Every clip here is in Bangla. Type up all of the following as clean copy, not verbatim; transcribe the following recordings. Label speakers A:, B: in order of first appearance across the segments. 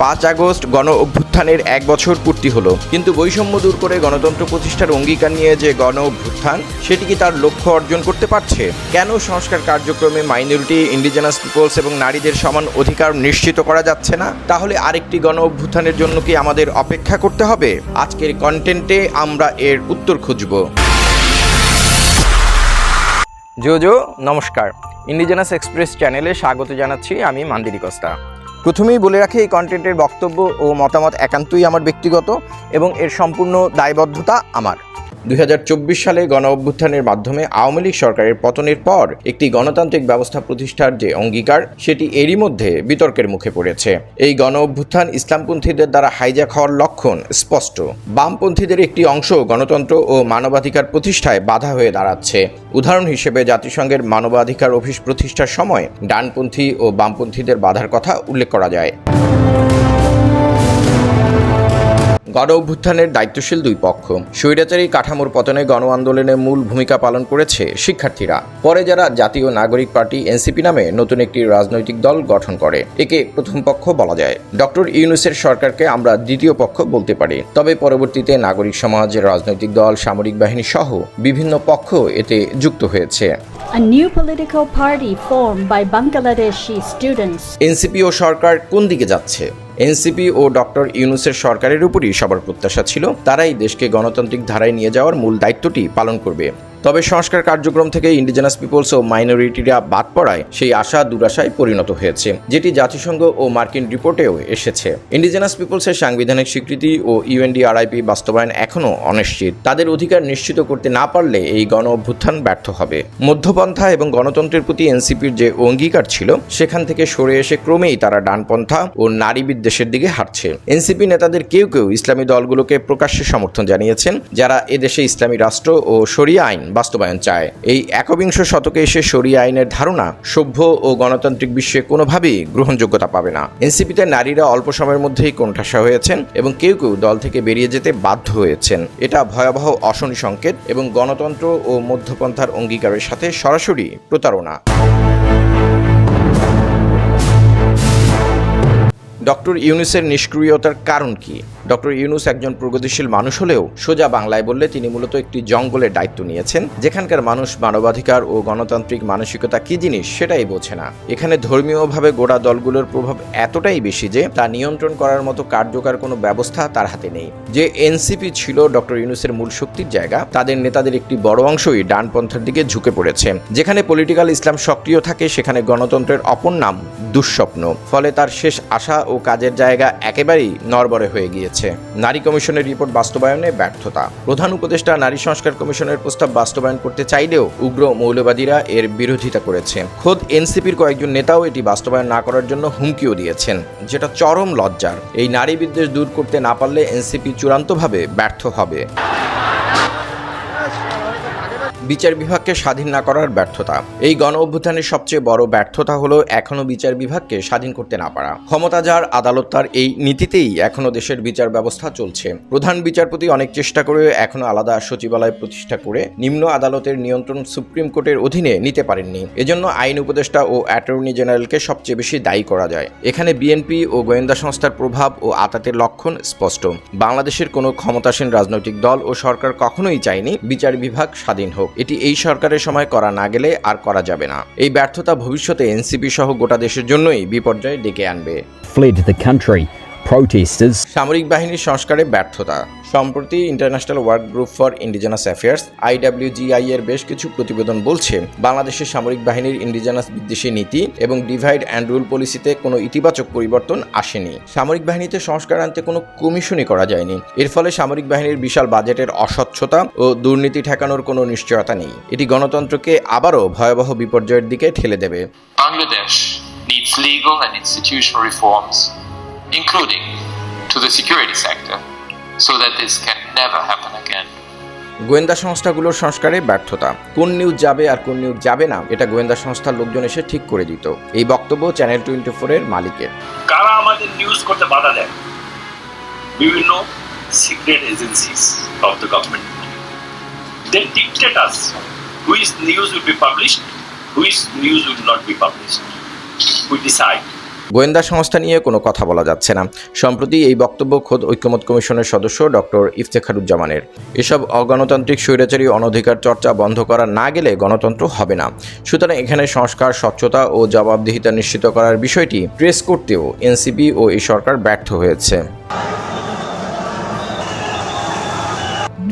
A: 5 আগস্ট গণ অভ্যুত্থানের 1 বছর পূর্তি হলো, কিন্তু বৈষম্য দূর করে গণতন্ত্র প্রতিষ্ঠার অঙ্গীকার নিয়ে যে গণ অভ্যুত্থান, সেটি কি তার লক্ষ্য অর্জন করতে পারছে? কেন সংস্কার কার্যক্রমে মাইনরিটি, ইন্ডিজেনাস পিপলস এবং নারীদের সমান অধিকার নিশ্চিত করা যাচ্ছে না? তাহলে আরেকটি গণ অভ্যুত্থানের জন্য কি আমাদের অপেক্ষা করতে হবে? আজকের কন্টেন্টে আমরা এর উত্তর খুঁজব। জো নমস্কার, ইন্ডিজেনাস এক্সপ্রেস চ্যানেলে স্বাগত জানাচ্ছি। আমি মান্দিরি কস্তা। প্রথমেই বলে রাখি, এই কন্টেন্টের বক্তব্য ও মতামত একান্তই আমার ব্যক্তিগত এবং এর সম্পূর্ণ দায়বদ্ধতা আমার। 2024 সালে গণ অভ্যুত্থানের মাধ্যমে আওয়ামী লীগ সরকারের পতনের পর একটি গণতান্ত্রিক ব্যবস্থা প্রতিষ্ঠার যে অঙ্গীকার, সেটি এরই মধ্যে বিতর্কের মুখে পড়েছে। এই গণ অভ্যুত্থান ইসলামপন্থীদের দ্বারা হাইজ্যাক হওয়ার লক্ষণ স্পষ্ট। বামপন্থীদের একটি অংশ গণতন্ত্র ও মানবাধিকার প্রতিষ্ঠায় বাধা হয়ে দাঁড়াচ্ছে। উদাহরণ হিসেবে জাতিসংঘের মানবাধিকার অফিস প্রতিষ্ঠার সময় ডানপন্থী ও বামপন্থীদের বাধার কথা উল্লেখ করা যায়। গণ অভ্যুত্থানের দায়িত্বশীল দুই পক্ষ। স্বৈরাচারী কাঠামোর পতনে গণ আন্দোলনে মূল ভূমিকা পালন করেছে শিক্ষার্থীরা। পরে যারা জাতীয় নাগরিক পার্টি এনসিপি নামে নতুন একটি রাজনৈতিক দল গঠন করে, একে প্রথম পক্ষ বলা যায়। ডক্টর ইউনূসের সরকারকে আমরা দ্বিতীয় পক্ষ বলতে পারি। তবে পরবর্তীতে নাগরিক সমাজ, রাজনৈতিক দল, সামরিক বাহিনী সহ বিভিন্ন পক্ষ এতে যুক্ত হয়েছে।
B: A new political party formed by Bangladeshi students.
A: NCP ও সরকার কোন দিকে যাচ্ছে? এনসিপি ও ডক্টর ইউনূসের সরকারের উপরই সবার প্রত্যাশা ছিল তারাই দেশকে গণতান্ত্রিক ধারায় নিয়ে যাওয়ার মূল দায়িত্বটি পালন করবে। তবে সংস্কার কার্যক্রম থেকে ইন্ডিজেনাস পিপলস ও মাইনরিটিরা বাদ পড়ায় সেই আশা দুরাশায় পরিণত হয়েছে, যেটি জাতিসংঘ ও মার্কিন রিপোর্টেও এসেছে। ইন্ডিজেনাস পিপলসের সাংবিধানিক স্বীকৃতি ও ইউএনডিআরআইপি বাস্তবায়ন এখনও অনিশ্চিত। তাদের অধিকার নিশ্চিত করতে না পারলে এই গণ অভ্যুত্থান ব্যর্থ হবে। মধ্যপন্থা এবং গণতন্ত্রের প্রতি এনসিপির যে অঙ্গীকার ছিল, সেখান থেকে সরে এসে ক্রমেই তারা ডানপন্থা ও নারী বিদ্বেষের দিকে হাঁটছে। এনসিপি নেতাদের কেউ কেউ ইসলামী দলগুলোকে প্রকাশ্যে সমর্থন জানিয়েছেন, যারা এদেশে ইসলামী রাষ্ট্র ও শরিয়া আইন বাস্তবায়ন চায়। এই একবিংশ শতকে এসে শরিয়া আইনের ধারণা সভ্য ও গণতান্ত্রিক বিশ্বে কোনোভাবেই গ্রহণযোগ্যতা পাবে না। এনসিপিতে নারীরা অল্প সময়ের মধ্যেই কোণঠাসা হয়েছেন এবং কেউ কেউ দল থেকে বেরিয়ে যেতে বাধ্য হয়েছেন। এটা ভয়াবহ অশনি সংকেত এবং গণতন্ত্র ও মধ্যপন্থার অঙ্গীকারের সাথে সরাসরি প্রতারণা। ডক্টর ইউনূসের নিষ্ক্রিয়তার কারণ কি? ডক্টর ইউনূস একজন প্রগতিশীল মানুষ হলেও সোজা বাংলায় বললে তিনি মূলত একটি জঙ্গলের দায়িত্ব নিয়েছেন, যেখানকার মানুষ মানবাধিকার ও গণতান্ত্রিক মানসিকতা কি জিনিস সেটাই বোঝে না। এখানে ধর্মীয়ভাবে গোড়া দলগুলোর প্রভাব এতটাই বেশি যে তা নিয়ন্ত্রণ করার মতো কার্যকর কোনো ব্যবস্থা তার হাতে নেই। যে এনসিপি ছিল ডক্টর ইউনূসের মূল শক্তির জায়গা, তাদের নেতাদের একটি বড় অংশই ডানপন্থার দিকে ঝুঁকে পড়েছে। যেখানে পলিটিক্যাল ইসলাম সক্রিয় থাকে, সেখানে গণতন্ত্রের অপর নাম দুঃস্বপ্ন। ফলে তার শেষ আশা ও কাজের জায়গা একেবারেই নড়বড়ে হয়ে গিয়েছে। নারী কমিশনের রিপোর্ট বাস্তবায়নে ব্যর্থতা। প্রধান উপদেষ্টা নারী সংস্কার কমিশনের প্রস্তাব বাস্তবায়ন করতে চাইলেও উগ্র মৌলবাদীরা এর বিরোধিতা করেছে। খোদ এনসিপির কয়েকজন নেতাও এটি বাস্তবায়ন না করার জন্য হুমকিও দিয়েছেন, যেটা চরম লজ্জার। এই নারী বিদ্বেষ দূর করতে না পারলে এনসিপি চূড়ান্তভাবে ব্যর্থ হবে। বিচার বিভাগকে স্বাধীন না করার ব্যর্থতা। এই গণ অভ্যুত্থানের সবচেয়ে বড় ব্যর্থতা হলো এখনো বিচার বিভাগকে স্বাধীন করতে না পারা। ক্ষমতা যার, আদালত তার, এই নীতিতেই এখনো দেশের বিচার ব্যবস্থা চলছে। প্রধান বিচারপতি অনেক চেষ্টা করে এখনো আলাদা সচিবালয় প্রতিষ্ঠা করে নিম্ন আদালতের নিয়ন্ত্রণ সুপ্রিম কোর্টের অধীনে নিতে পারেননি। এজন্য আইন উপদেষ্টা ও অ্যাটর্নি জেনারেলকে সবচেয়ে বেশি দায়ী করা যায়। এখানে বিএনপি ও গোয়েন্দা সংস্থার প্রভাব ও আতাতের লক্ষণ স্পষ্ট। বাংলাদেশের কোনো ক্ষমতাসীন রাজনৈতিক দল ও সরকার কখনোই চায়নি বিচার বিভাগ স্বাধীন হোক। এটি এই সরকারের সময় করা না গেলে আর করা যাবে না। এই ব্যর্থতা ভবিষ্যতে এনসিপি সহ গোটা দেশের জন্যই বিপর্যয় ডেকে আনবে।
C: Fled the country. Protesters.
A: সামরিক বাহিনীর সংস্কারে ব্যর্থতা। সম্প্রতি international work group for indigenous affairs IWGI এর বেশ কিছু প্রতিবেদন বলছে, বাংলাদেশের সামরিক বাহিনীর ইন্ডিজেনাস বিদ্বেষী নীতি এবং ডিভাইড অ্যান্ড রুল পলিসিতে কোনো ইতিবাচক পরিবর্তন আসেনি। সামরিক বাহিনীতে সংস্কার আনতে কোনো কমিশনই করা যায়নি। এর ফলে সামরিক বাহিনীর বিশাল বাজেটের অস্বচ্ছতা ও দুর্নীতি ঠেকানোর কোনো নিশ্চয়তা নেই। এটি গণতন্ত্রকে আবারও ভয়াবহ বিপর্যয়ের দিকে ঠেলে দেবে।
D: Bangladesh needs legal and institutional reforms, including to the security sector, so that this can never happen again.
A: গোয়েন্দা সংস্থাগুলোর সংস্কারে ব্যর্থতা। কোন নিউজ যাবে আর কোন নিউজ যাবে না, এটা গোয়েন্দা সংস্থার লোকজন এসে ঠিক করে দিত। এই বক্তব্য চ্যানেল 24 এর মালিকের।
E: কারা আমাদের নিউজ করতে বাধা দেয়? বিভিন্ন secret agencies of the government. They dictate us which news will be published, which news will not be published. We decide
A: গোয়েন্দা সংস্থা নিয়ে কোনো কথা বলা যাচ্ছে না। সম্প্রতি এই বক্তব্য খোদ ঐক্যমত্য কমিশনের সদস্য ডক্টর ইফতেখারুজ্জামানের। এসব অগণতান্ত্রিক স্বৈরাচারী অনধিকার চর্চা বন্ধ করা না গেলে গণতন্ত্র হবে না। সুতরাং এখানে সংস্কার, স্বচ্ছতা ও জবাবদিহিতা নিশ্চিত করার বিষয়টি ট্রেস করতেও এনসিপি ও এই সরকার ব্যর্থ হয়েছে।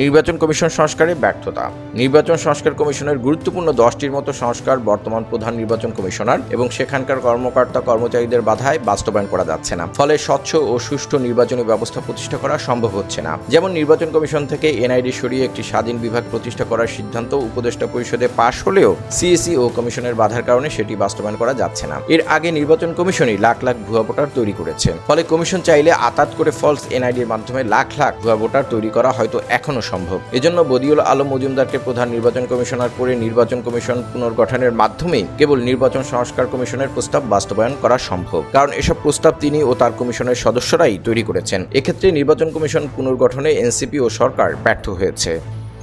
A: নির্বাচন কমিশন সংস্কারে ব্যর্থতা। নির্বাচন সংস্কার কমিশনের গুরুত্বপূর্ণ 10টির মতো সংস্কার বর্তমান প্রধান নির্বাচন কমিশনার এবং সেখানকার কর্মকর্তা কর্মচারীদের বাধায় বাস্তবায়ন করা যাচ্ছে না। ফলে স্বচ্ছ ও সুষ্ঠু নির্বাচনী ব্যবস্থা প্রতিষ্ঠা করা সম্ভব হচ্ছে না। যেমন নির্বাচন কমিশন থেকে এনআইডি সরিয়ে একটি স্বাধীন বিভাগ প্রতিষ্ঠা করার সিদ্ধান্ত উপদেষ্টা পরিষদে পাশ হলেও সিএসি ও কমিশনের বাধার কারণে সেটি বাস্তবায়ন করা যাচ্ছে না। এর আগে নির্বাচন কমিশনই লাখ লাখ ভুয়া ভোটার তৈরি করেছে। ফলে কমিশন চাইলে আতাত করে ফলস এনআইডির মাধ্যমে লাখ লাখ ভুয়া ভোটার তৈরি করা হয়তো এখনো সম্ভব। এজন্য বদিউল আলম মজুমদারকে প্রধান নির্বাচন কমিশনার করে নির্বাচন কমিশন পুনর্গঠনের মাধ্যমে কেবল নির্বাচন সংস্কার কমিশনের প্রস্তাব বাস্তবায়ন করা সম্ভব, কারণ এসব প্রস্তাব তিনি ও তার কমিশনের সদস্যরাই তৈরি করেছেন। এক্ষেত্রে নির্বাচন কমিশন পুনর্গঠনে এনসিপি ও সরকার ব্যর্থ হয়েছে।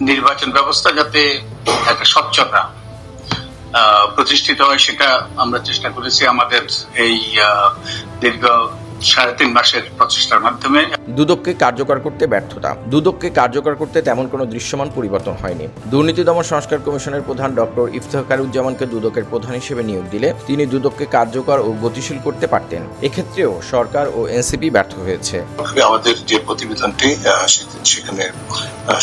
F: নির্বাচন ব্যবস্থা যাতে একটা স্বচ্ছতা প্রতিষ্ঠিত হয় সেটা আমরা চেষ্টা করেছি আমাদের এই দীর্ঘ 3.5 মাসের প্রচেষ্টার মাধ্যমে।
A: দুদককে কার্যকর করতে ব্যর্থতা। দুদককে কার্যকর করতে তেমন কোনো দৃশ্যমান পরিবর্তন হয়নি। দুর্নীতি দমন সংস্কার কমিশনের প্রধান ডক্টর ইফতেখারুজ্জামানকে দুদকের প্রধান হিসেবে নিয়োগ দিলে তিনি দুদককে কার্যকর ও গতিশীল করতে পারতেন। এক্ষেত্রেও সরকার ও এনসিপি ব্যর্থ হয়েছে।
G: আমাদের যে প্রতিবেদনটি সেখানে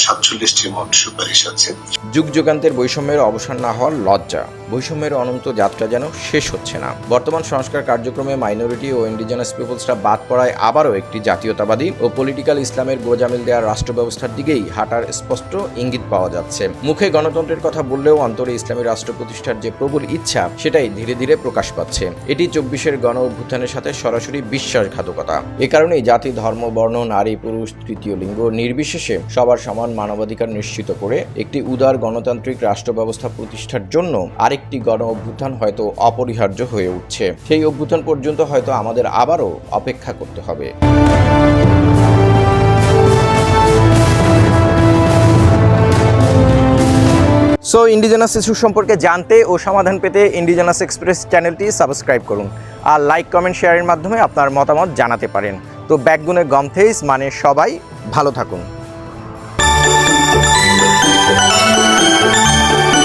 G: 47টির মোট সুপারিশ আছে।
A: যুগ যুগান্তের বৈষম্যের অবসান না হওয়ার লজ্জা। বৈষম্যের অনন্ত যাত্রা যেন শেষ হচ্ছে না। বর্তমান সংস্কার কার্যক্রমে মাইনরিটি ও ইন্ডিজিনাস পিপলসরা বাদ পড়ায় আবারও একটি জাতীয়তাবাদী ও পলিটিক্যাল ইসলামের গোজামিল দেওয়ার রাষ্ট্র ব্যবস্থার দিকেই হাঁটার স্পষ্ট ইঙ্গিত পাওয়া যাচ্ছে। মুখে গণতন্ত্রের কথা বললেও অন্তরে ইসলামী রাষ্ট্র প্রতিষ্ঠার যে প্রবল ইচ্ছা সেটাই ধীরে ধীরে প্রকাশ পাচ্ছে। এটি 24-এর গণ অভ্যুত্থানের সাথে সরাসরি বিশ্বাসঘাতকতা। এ কারণেই জাতি, ধর্ম, বর্ণ, নারী, পুরুষ, তৃতীয় লিঙ্গ নির্বিশেষে সবার সমান মানবাধিকার নিশ্চিত করে একটি উদার গণতান্ত্রিক রাষ্ট্র ব্যবস্থা প্রতিষ্ঠার জন্য আরেকটি গণ অভ্যুত্থান হয়তো অপরিহার্য হয়ে উঠছে। সেই অভ্যুত্থান পর্যন্ত হয়তো আমাদের আবারও অপেক্ষা করতে হবে। সো ইন্ডিজিনাস ইস্যু সম্পর্কে জানতে ও সমাধান পেতে ইন্ডিজিনাস এক্সপ্রেস চ্যানেলটি সাবস্ক্রাইব করুন আর লাইক, কমেন্ট, শেয়ারের মাধ্যমে আপনার মতামত জানাতে পারেন। তো ব্যাকগুনে গমথেইস মানে সবাই ভালো থাকুন।